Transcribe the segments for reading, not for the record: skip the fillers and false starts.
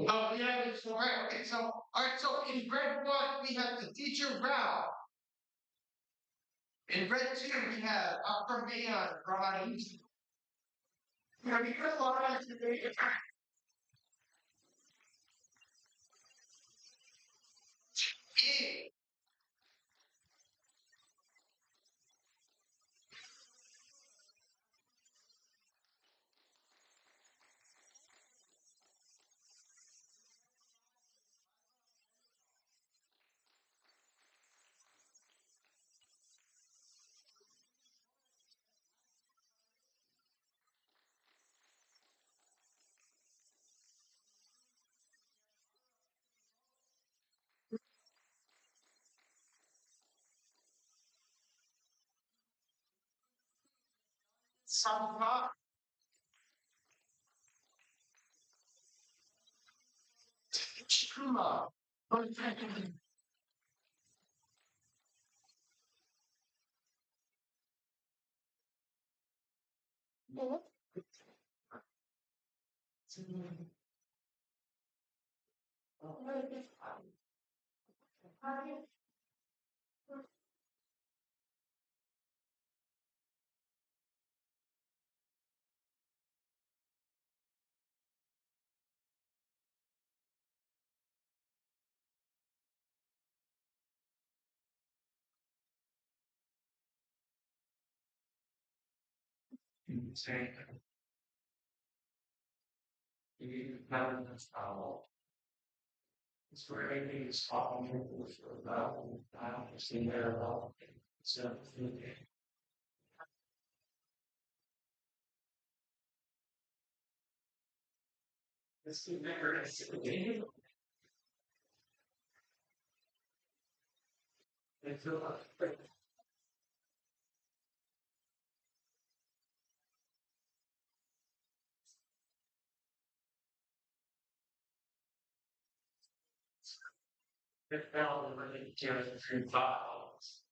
Oh, yeah, it's all right. Okay, so all right, so in grade one we have the teacher Ralph. In grade two we have Upper Mayon, Ronnie. Have you heard a lot of today? Some rock. Chuma. Say, you have this problem. It's where everything is falling about. I don't see there at all. So, it's never it's they feel like they found when they carry through files.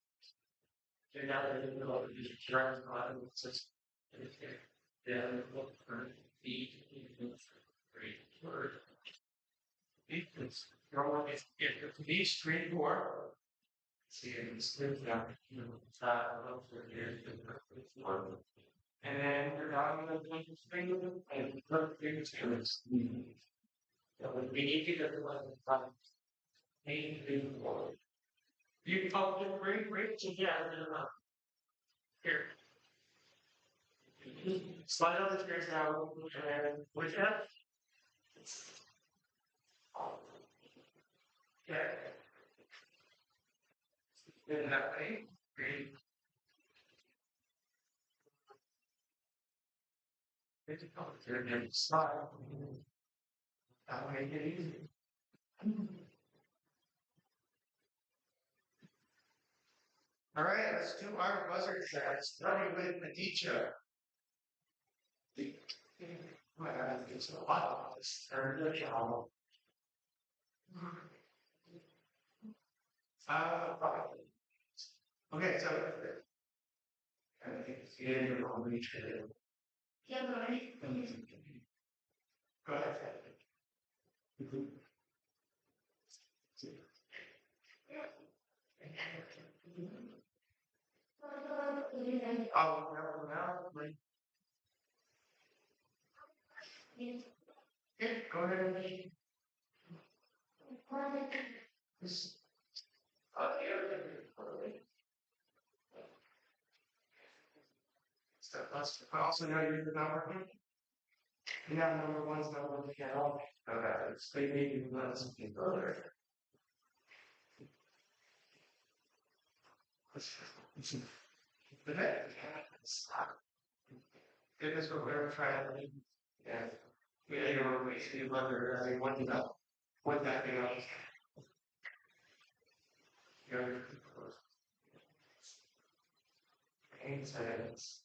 They're not in the middle of the direct line. It's just, they're looking for the great word. It's growing, it's be straightforward. See, it's good that, you know, look for years to work. And then you're not going to do things and put things to this. So we need to get the one that need to do more. You talk to great together. Here. Slide on the chairs now and with that. Yeah. In that way, great. It's a complicated slide. That'll make it easy. All right, let's do our buzzer checks. Starting with Aditya. Well, it's a lot of this. Turn the job. Probably. Okay, so I think it's the wrong reach. Yeah, but go ahead. Oh, now, like, yeah, go ahead. This, stuff. I also know you're the number. Yeah, number one's number one can't all. Okay, so maybe you let something further. But that it is what we're trying to do. Yeah. We are basically whether I want to know what that is. Your pain says.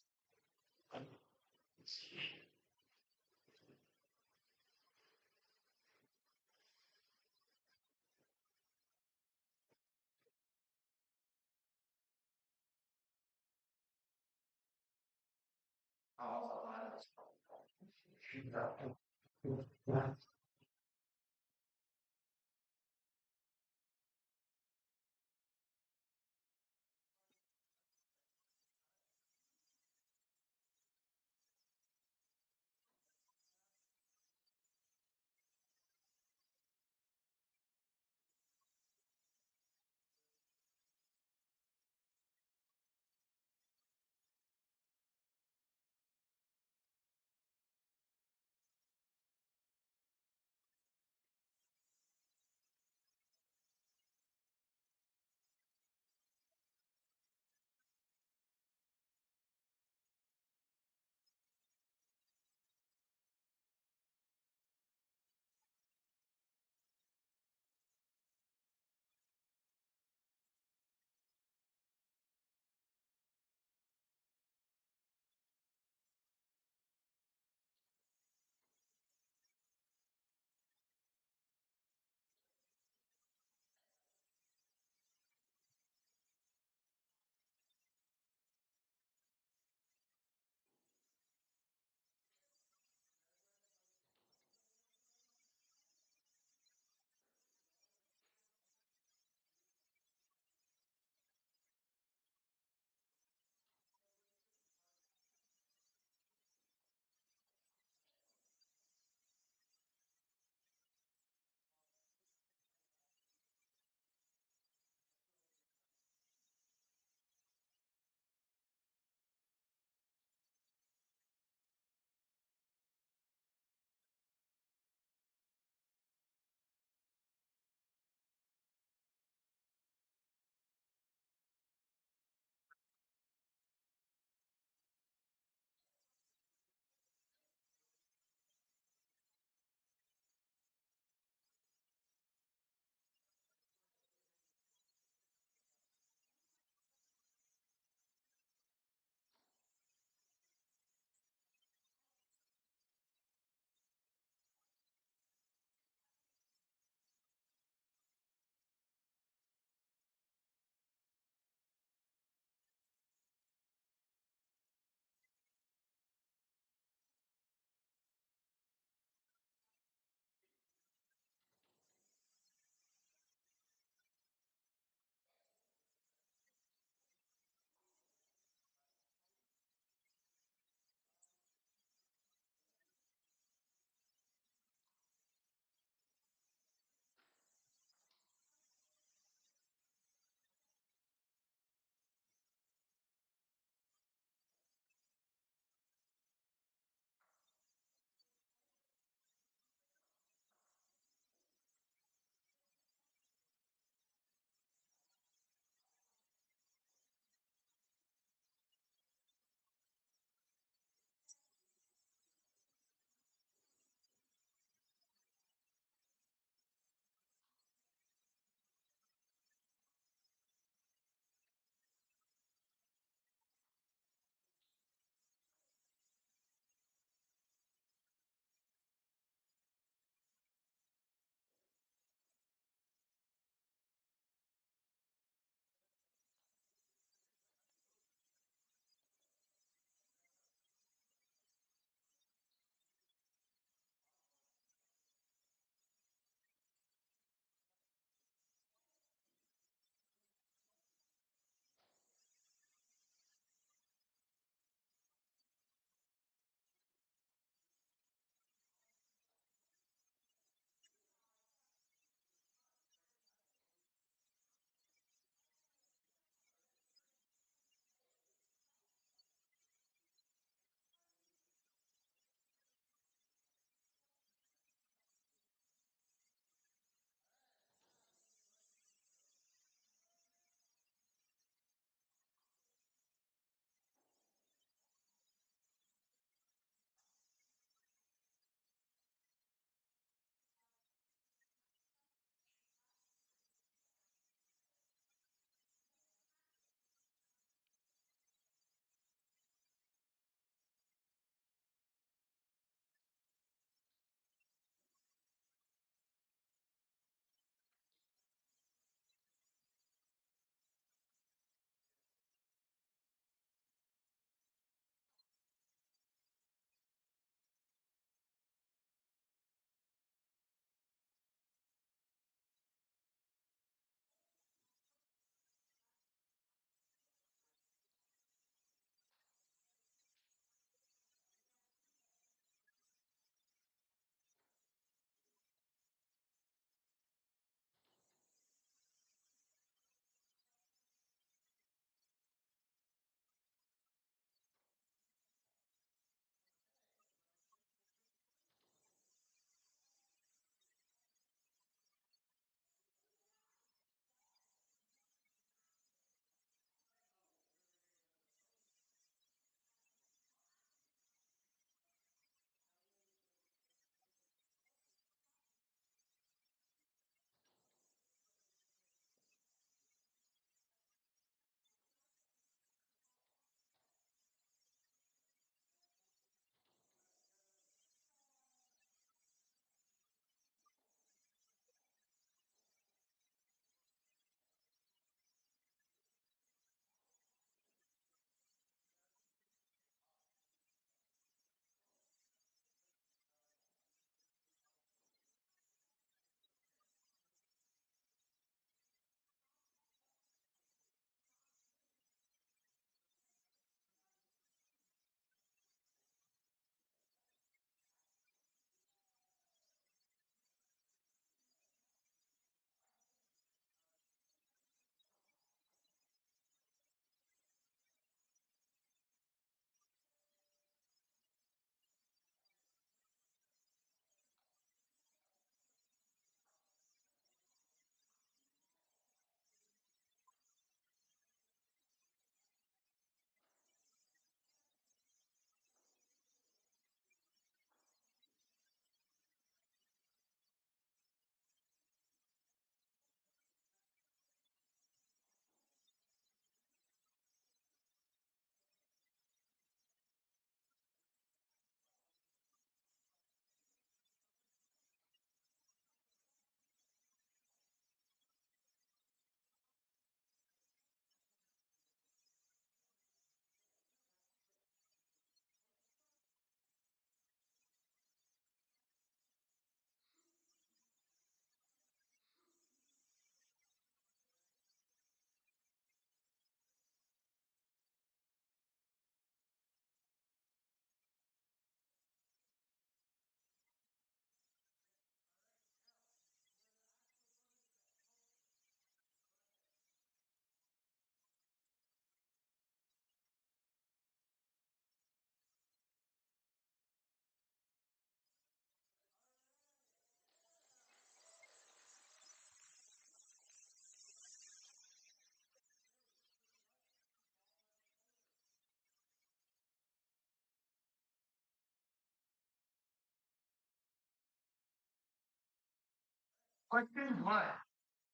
Question one.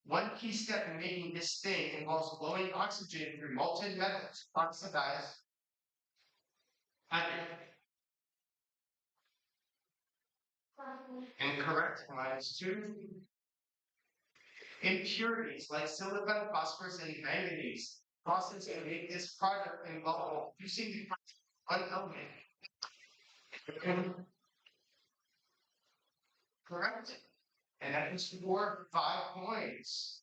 One key step in making this thing involves blowing oxygen through molten metals, oxidized hydrogen. Incorrect. -2. Impurities like silicon, phosphorus, and manganese. Process to make this product involve using the one element. Correct. And that is for 5 points.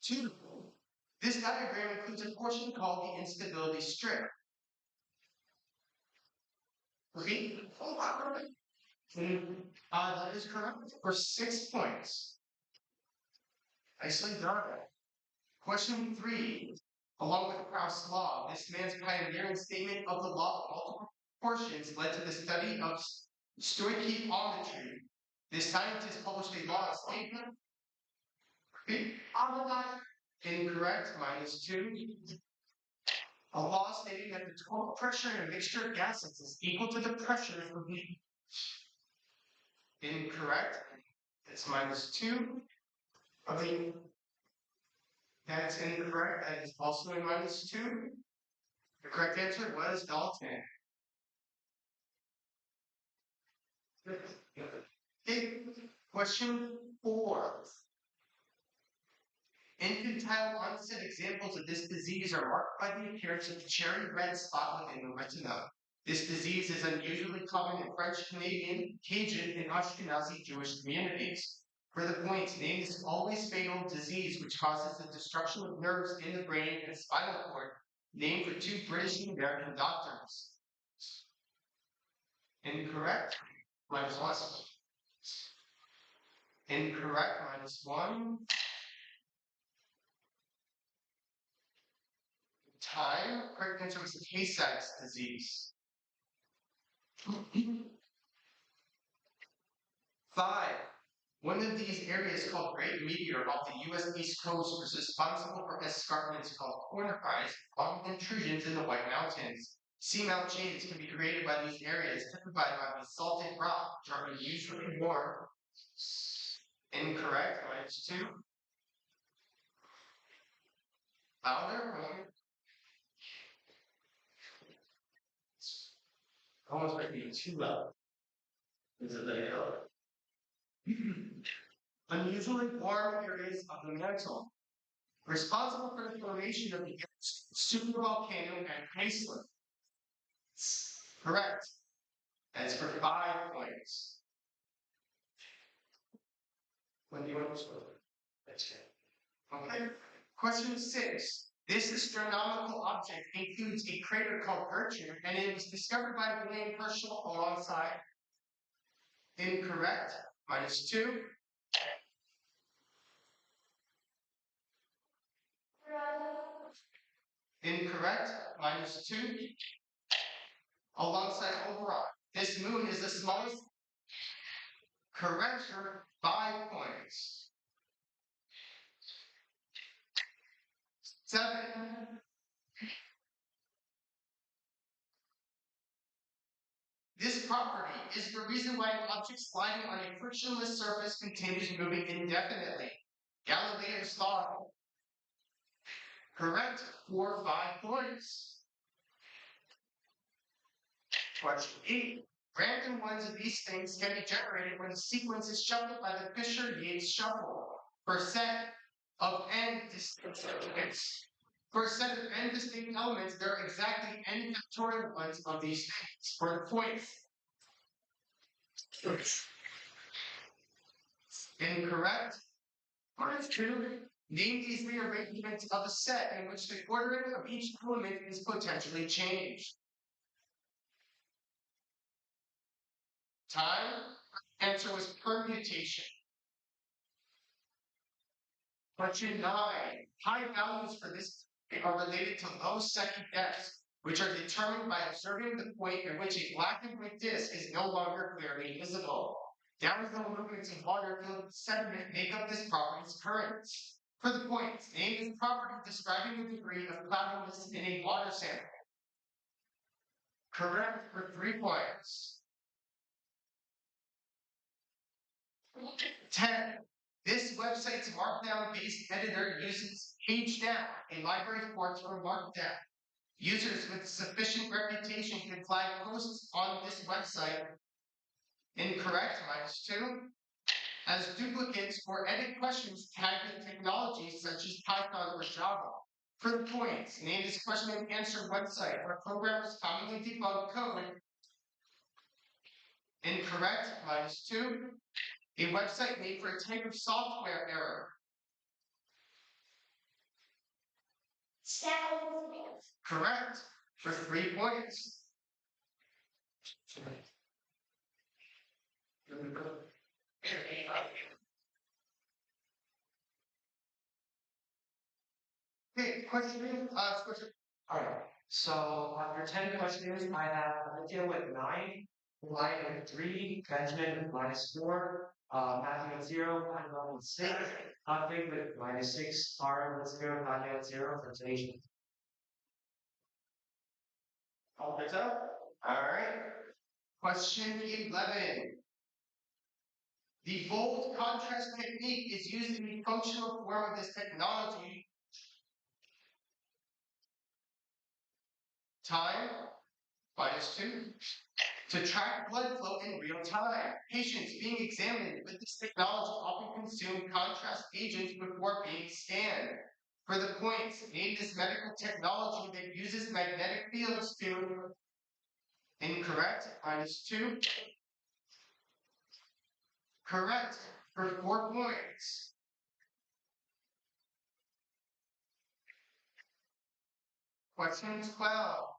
2. This diagram includes a portion called the instability strip. 3. That is correct for 6 points. Nicely done. Question 3. Along with Proust's law, this man's pioneering statement of the law of multiple proportions led to the study of stoichiometry. This scientist published a law statement. Incorrect, -2. A law stating that the total pressure in a mixture of gases is equal to the pressure of the. Incorrect. It's -2. That's incorrect. That is also a -2. The correct answer was Dalton. Okay. Question 4. Infantile onset examples of this disease are marked by the appearance of a cherry red spot within the retina. This disease is unusually common in French, Canadian, Cajun, and Ashkenazi Jewish communities. For the point, name this always fatal disease which causes the destruction of nerves in the brain and spinal cord, named for 2 British and American doctors. Incorrect. -1. Incorrect. -1. Time. Correct answer was the Tay-Sachs disease. 5. One of these areas called Great Meteor off the U.S. East Coast was responsible for escarpments called cornifies, long intrusions in the White Mountains. Seamount chains can be created by these areas, typified by basaltic rock, which are unusually warm. Incorrect. -2. Louder. Almost might be too loud. Is it the Unusually warm areas of the mantle, responsible for the formation of the supervolcano at Iceland. Correct. That's for 5 points. When do you want to spoil? That's it. Okay. Question 6. This astronomical object includes a crater called Gertrude, and it was discovered by William Herschel alongside. Incorrect. -2. Incorrect. -2. Alongside Oberon. This moon is the smallest. Correct for 5 points. 7. This property is the reason why an object sliding on a frictionless surface continues moving indefinitely. Galileo's law. Correct for 5 points. Question 8. Random ones of these things can be generated when the sequence is shuffled by the Fisher-Yates shuffle. For a set of n distinct elements. For a set of n distinct elements, there are exactly n factorial ones of these things. For the points. Incorrect. -2. Name these rearrangements of a set in which the ordering of each element is potentially changed. Time. Answer was permutation. Question 9. High values for this are related to low second depths, which are determined by observing the point at which a black and white disk is no longer clearly visible. Downhill movements of water-filled sediment make up this property's currents. For the points, name the property describing the degree of cloudiness in a water sample. Correct for 3 points. 10. This website's Markdown-based editor uses PageDown, a library form for Markdown. Users with sufficient reputation can flag posts on this website. Incorrect, -2. As duplicates or edit questions tagged with technologies such as Python or Java. For the points, name this question and answer website where programmers commonly debug code. Incorrect, -2. A website made for a type of software error. Correct, for 3 points. Okay, question. Alright, so after 10 questions, I have Olivia with 9, Ryan with 3, Benjamin with -4, Matthew with 0, Manuel with 6, Ludwig with -6, Tara with 0, Nadia with 0 for today's. All picked up? Alright. Question 11. The bold contrast technique is used in the functional form of this technology. Time, -2. To track blood flow in real time. Patients being examined with this technology often consume contrast agents before being scanned. For the points, name this medical technology that uses magnetic fields to. Incorrect, -2. Correct, for 4 points. Question 12.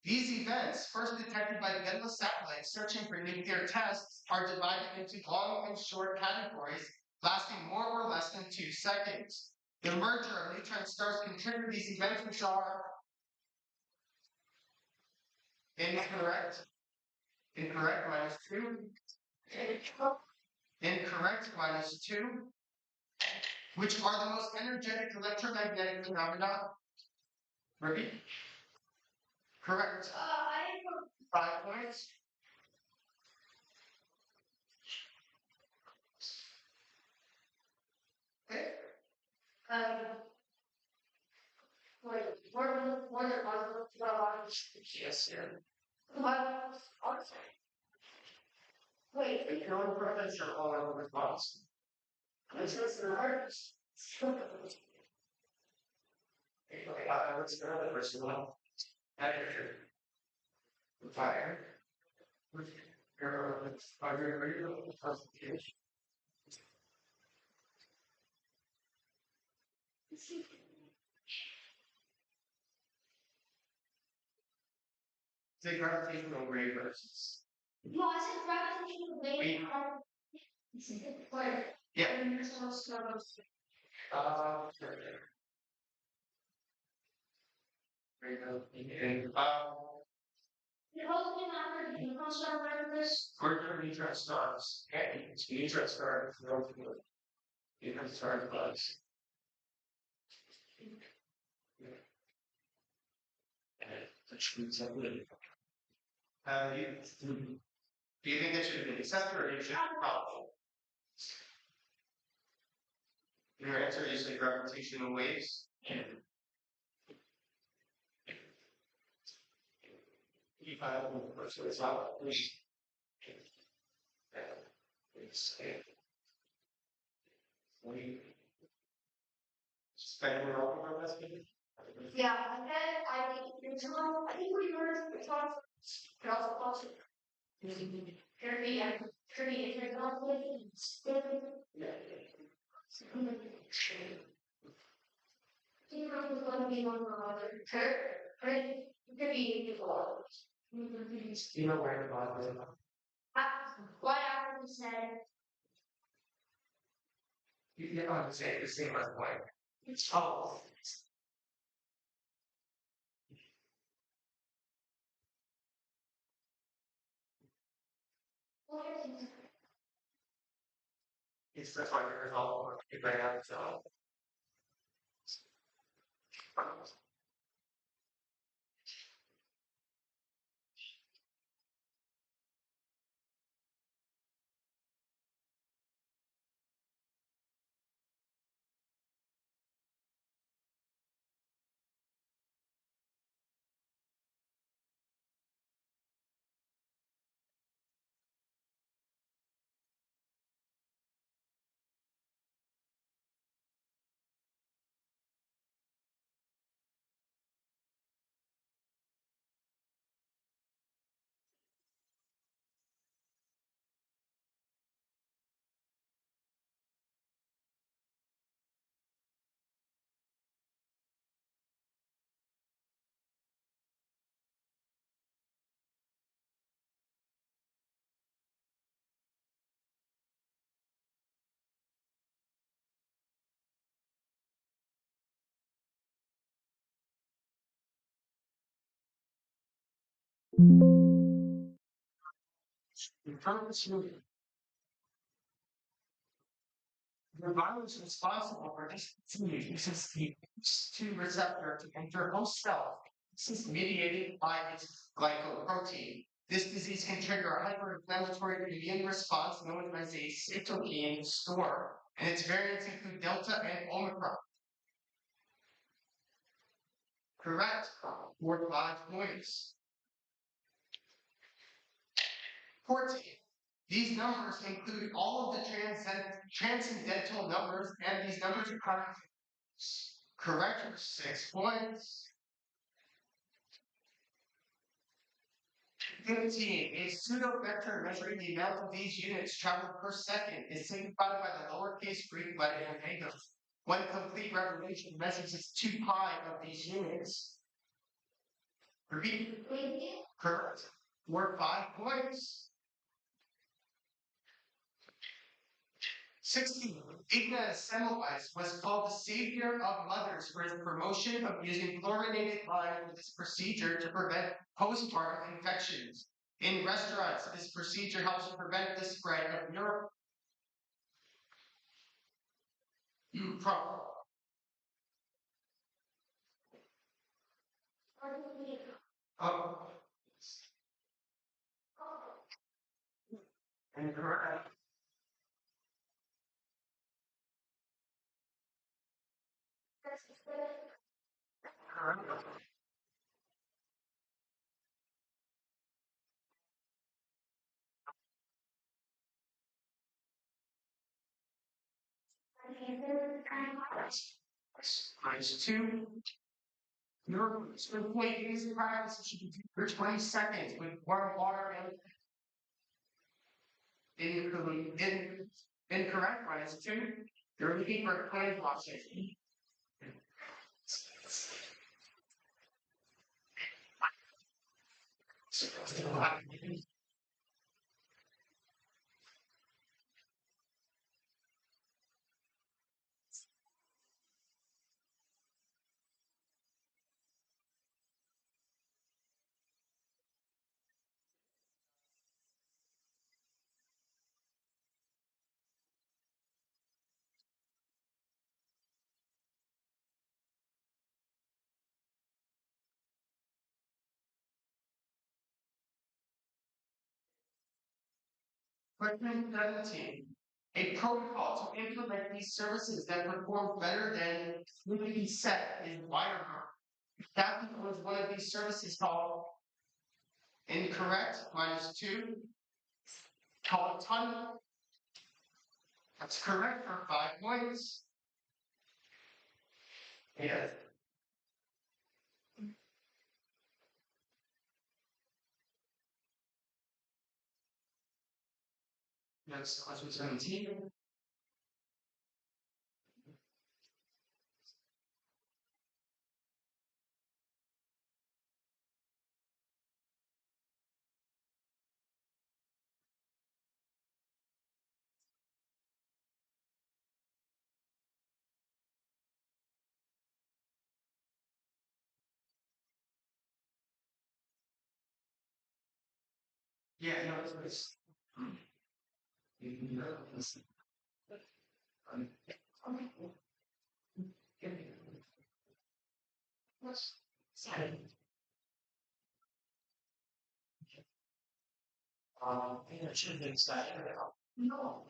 These events, first detected by Venus satellites searching for nuclear tests, are divided into long and short categories, lasting more or less than 2 seconds. The merger of neutron stars can trigger these events, which are. Incorrect. Incorrect, -2. Incorrect, -2. Which are the most energetic electromagnetic phenomena? Repeat. Correct. 5 points. Okay. Yes, yeah. Wait, If you're on purpose, you're all over the response. this is the hardest. Let's go to the first one. Editor. Fire. Your fire presentation. The gravitational wave versus. No, I said gravitational wave. Yeah. It holds me after the neutron star this. Ordinary neutron stars. Okay, it's neutron star. Neutron star plus. Do you think that should be accepted or you should probably? Your answer is the gravitational waves. Spend more over this maybe? Yeah, and then I think we learned the talk, but also culture. Kirby and Kirby is your confidence. Do you know who's going to be one or other? Kirby is a lot. You know where the bottom is. What after we said, You know how to say the same as point. Oh. It's the fire all if I have so. The virus responsible for this disease uses the ACE2 receptor to enter host cell. This is mediated by its glycoprotein. This disease can trigger a hyperinflammatory immune response known as a cytokine storm, and its variants include Delta and Omicron. Correct. 5 points. 14. These numbers include all of the transcendental numbers, and these numbers are correct. Correct for 6 points. 15. A pseudo-vector measuring the amount of these units traveled per second is signified by the lowercase Greek letter omega. One complete revolution measures its 2 pi of these units. Repeat. Correct. 5 points. 16. Ignaz Semmelweis was called the savior of mothers for his promotion of using chlorinated lime in this procedure to prevent postpartum infections. In restaurants, this procedure helps to prevent the spread of Europe. Incorrect. Correct. -2. Your point is practice should be for 20 seconds with warm water and incorrect. -2. You're looking for hand washing. Question 17. A protocol to implement these services that perform better than community set is WireGuard. That was one of these services called incorrect, -2. Called tunnel. That's correct for 5 points. Yes. Next, question 17. Yeah, no, it's it should have been excited. No.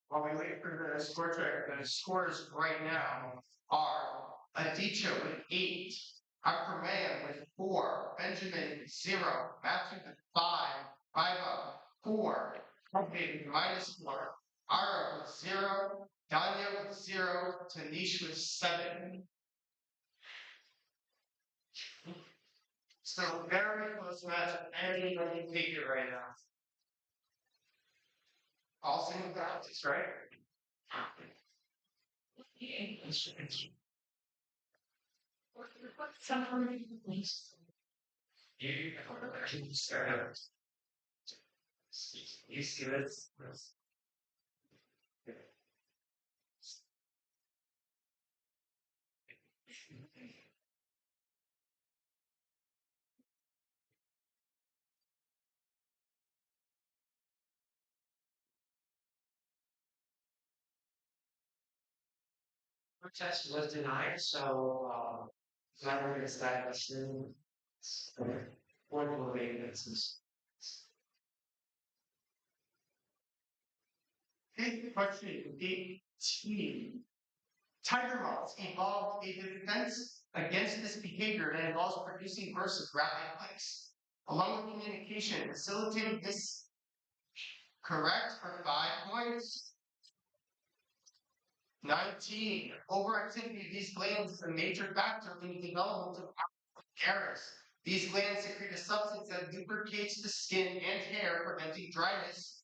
While we wait for the score track, the scores right now are Aditya with 8, Abraham with 4, Benjamin with 0, Matthew with 5, Biba 4, okay, minus 4, Ara with 0, Danya with 0, Tanish with 7. So very close match of any living figure right now. All single values, right? You see this? Test was denied, so whether it's that question or the maintenance. Question 18. Tiger moths evolved a defense against this behavior that involves producing bursts of rapid clicks. Along with communication, facilitated this correct for 5 points. 19. Overactivity of these glands is a major factor in the development of hairs. These glands secrete a substance that lubricates the skin and hair, preventing dryness.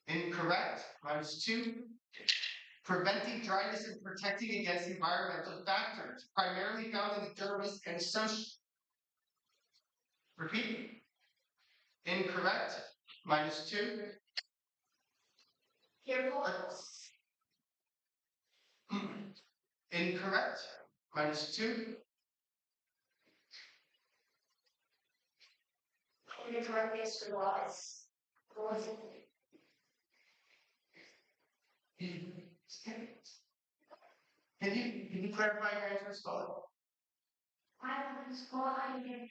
Incorrect. -2. Preventing dryness and protecting against environmental factors, primarily found in the dermis and associated. Repeat. Incorrect. -2. Careful. Incorrect. -2. Incorrect answer was. Can you clarify your answer, Scott? I was fine.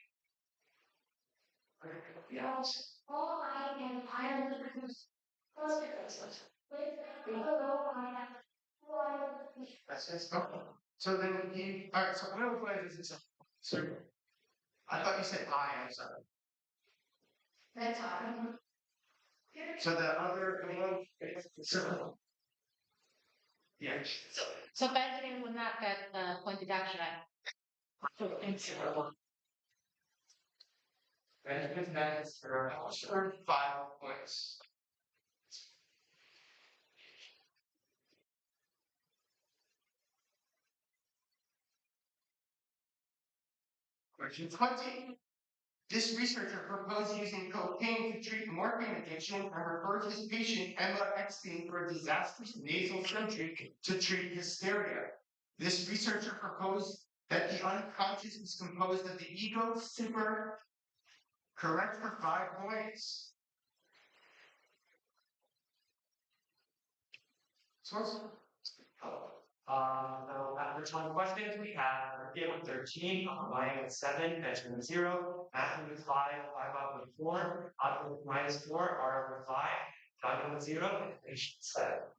Yes, all I am highly consequences. That's it. Okay. So then all right, so what else is this? So I thought you said I, I'm sorry. That's all. So the other one, so yeah. So Benjamin would not get point deduction, right? Benjamin has for 5 points. Question 20. This researcher proposed using cocaine to treat morphine addiction and referred his patient Emma Epstein for a disastrous nasal surgery to treat hysteria. This researcher proposed that the unconscious is composed of the ego, super, correct for 5 points. Source? So after 20 questions, we have Gabe with 13, Ryan with 7, Benjamin with 0, Matthew with 5, Bob with 4, Otto with -4, Ara with 5, Jonathan with 0, and Patient 7.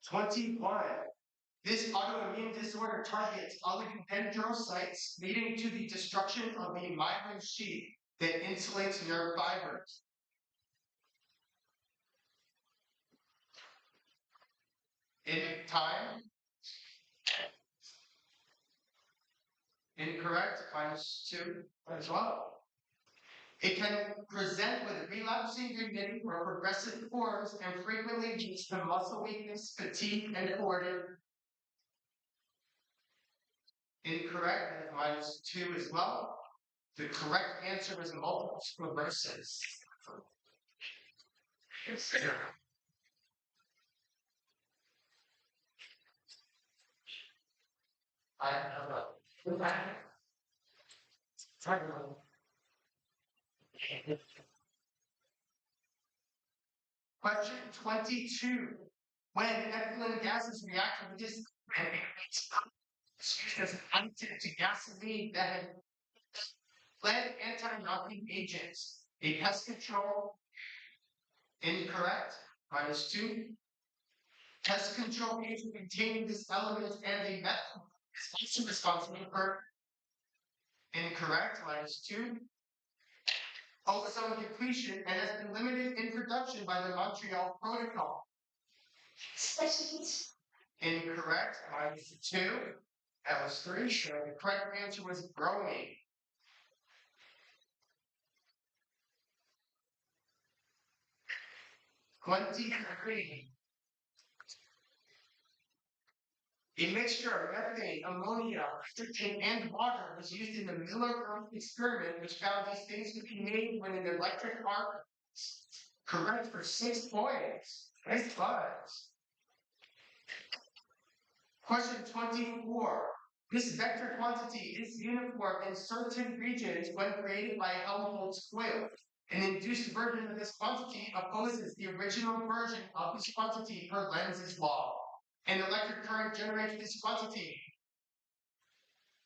21. This autoimmune disorder targets oligodendrocytes, leading to the destruction of the myelin sheath that insulates nerve fibers. In time? Incorrect, -2 as well. It can present with relapsing, remitting, or progressive forms and frequently leads to muscle weakness, fatigue, and boredom. Incorrect, -2 as well. The correct answer is multiple sclerosis. I have a Question 22. When ethylene gases react with this as additive to gasoline that had fled anti-knocking agents, a pest control. Incorrect, -2. Pest control agent containing this element and a method is also responsible for incorrect, -2. Ozone depletion and has been limited in production by the Montreal Protocol. Incorrect, -2. That was 3. The correct answer was bromine. (23) A mixture of methane, ammonia, nitrogen, and water was used in the Miller experiment, which found these things could be made when an electric arc. Correct for 6 points. Nice buzz. Question 24. This vector quantity is uniform in certain regions when created by Helmholtz coil. An induced version of this quantity opposes the original version of this quantity per Lenz's law. An electric current generates this quantity.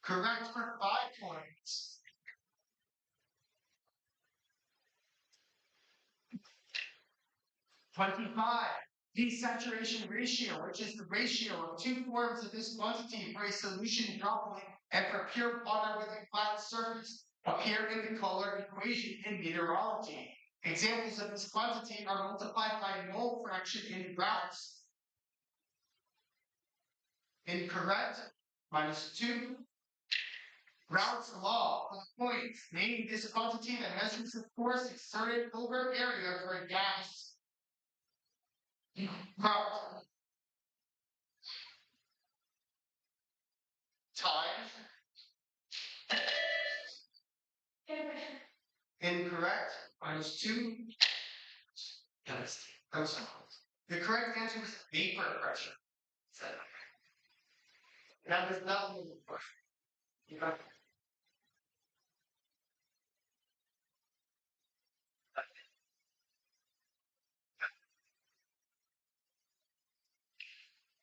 Correct for 5 points. (25) Desaturation ratio, which is the ratio of 2 forms of this quantity for a solution droplet and for pure water with a flat surface, appear in the Kohler equation in meteorology. Examples of this quantity are multiplied by mole fraction in Raoult's. Incorrect, -2. Raoult's law of points, naming this quantity that measures the force exerted over area for a gas. Raoult. Time. Incorrect, -2. Yes. The correct answer was vapor pressure. Now there's not one question. You got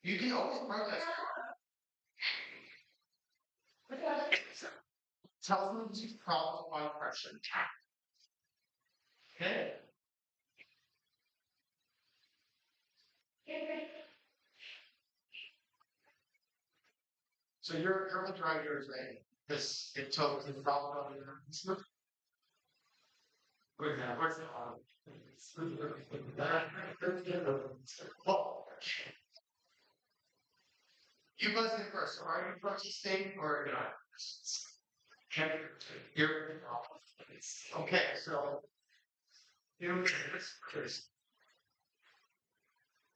You can always protest. Tell them to problem on pressure. Okay. So you're going to try yours, right? Because it tells the problem on the Where's that? Where's the Well, you buzzed in first. So are you protesting or not? You're okay. So you first.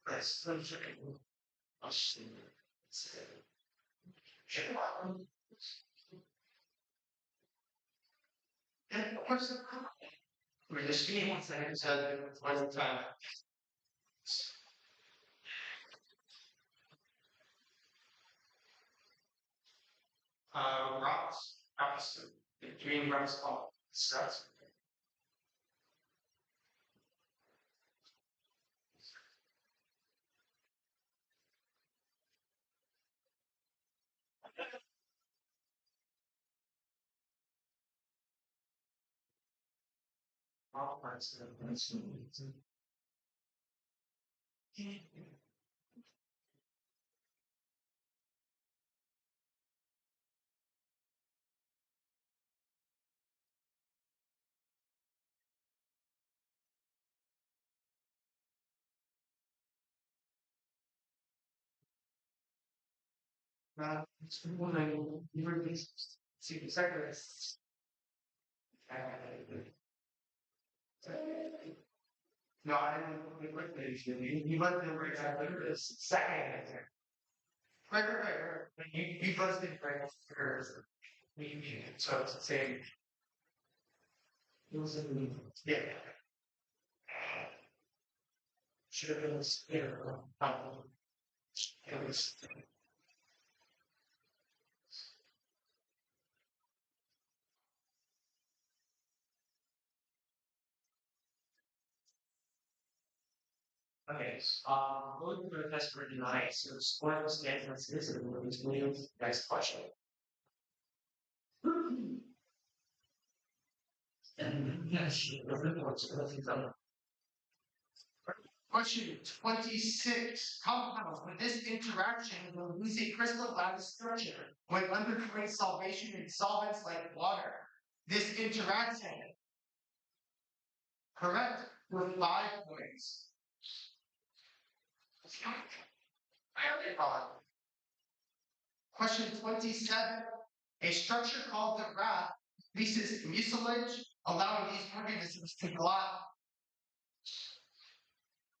Yes. I'll see. And of course, we're just give me 1 second to one time. Ross, between Ross Paul. Starts. It's one I you were see the second. No, I didn't look at you buzzed in right after this second answer. Right. But you buzzed in right after so it's the same. It was yeah. Should have been it was okay, going through the test for tonight, so the score stands as this and Williams. Next question. Yes, Question 26. Compounds with this interaction will lose a crystal lattice structure when undergoing solvation in solvents like water. This interaction, correct, for 5 points. Question 27. A structure called the raft releases mucilage, allowing these organisms to glide.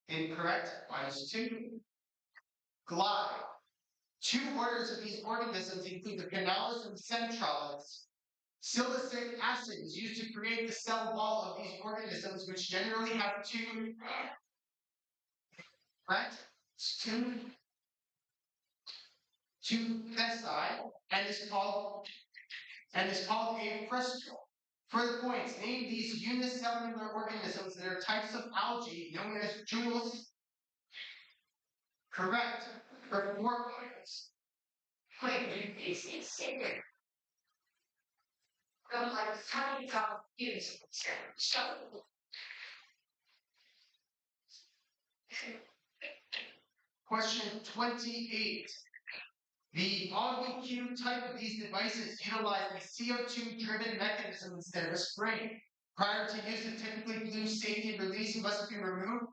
Incorrect, -2. Glide. 2 orders of these organisms include the canales and centrales. Silicic acid is used to create the cell wall of these organisms, which generally have 2, right? 2 facet and is called a frustule. Further points, name these unicellular organisms that are types of algae known as jewels. Correct. For 4 points. Question 28. The OnVQ type of these devices utilize a CO2-driven mechanism instead of a spring. Prior to use, the typically blue safety release must be removed.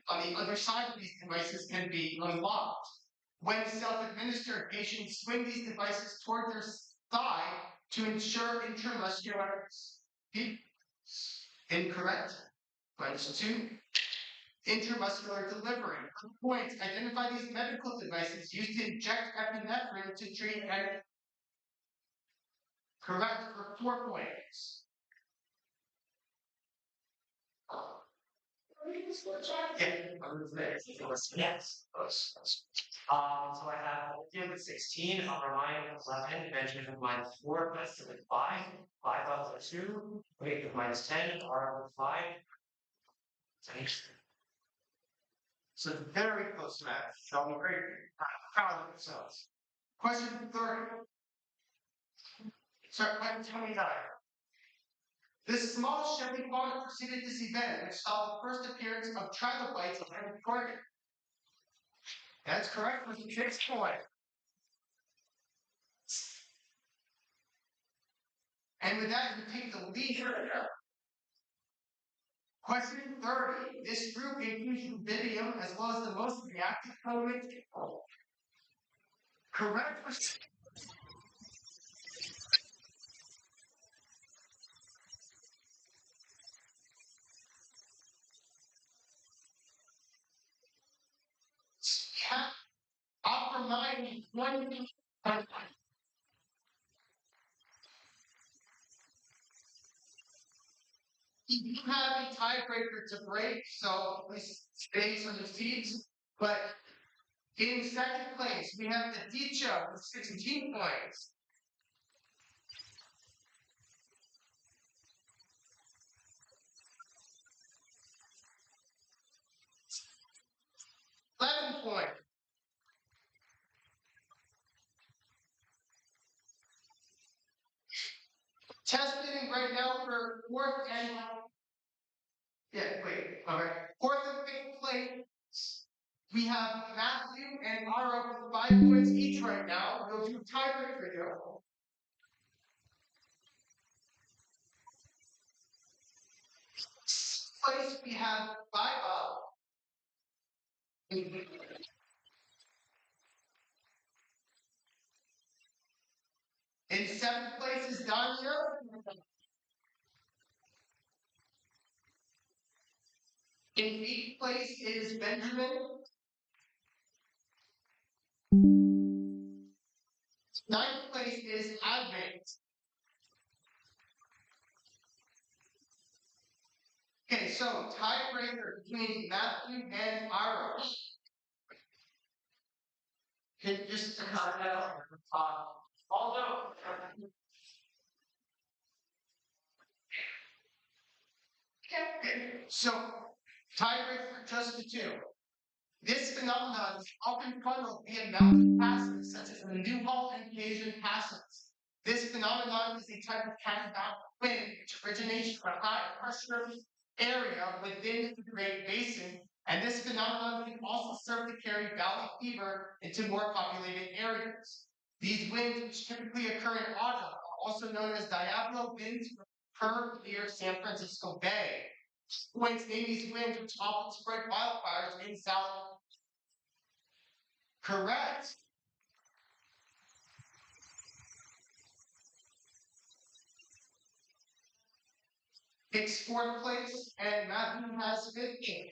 On the other side of these devices can be unlocked. When self-administered, patients swing these devices toward their thigh to ensure intramuscular. Incorrect. -2. Intramuscular delivery. Points. Identify these medical devices used to inject epinephrine to treat and correct for 4 points. Yes. So I have David 16, Ryan 11, Benjamin -4, Estimate 5, 5 up to 2, Wait -10, R 5. Thanks. So very close to that. So I'm very proud of themselves. Question 30. Sorry, question 29. This small Chevy fauna preceded this event, which saw the first appearance of trilobites of the target. That's correct with 6 points. And with that, you take the lead here. Question 30. This group includes rubidium as well as the most reactive element. Correct. Upper mind 1. You have a tiebreaker to break, so please stay on your feet. But in second place, we have the Dicha with 16 points. .11. Testing right now for 4th and fourth and 5th place. We have Matthew and Ara with 5 points each right now. We'll do tiebreaker here. Place we have 5 up. In 7th place is Danya. In 8th place is Benjamin. 9th place is Advent. Okay, so tiebreaker between Matthew and Ira. Can just although so tiebreaker just the 2. This phenomenon is often funneled via mountain passes, such as the Newhall and Cajun passes. This phenomenon is a type of catabolic wind which originates from high pressure area within the Great Basin, and this phenomenon can also serve to carry valley fever into more populated areas. These winds, which typically occur in autumn, are also known as diagonal winds, occur near San Francisco Bay. Points name these winds, which often spread wildfires in South. Correct. It's fourth place, and Matthew has 15.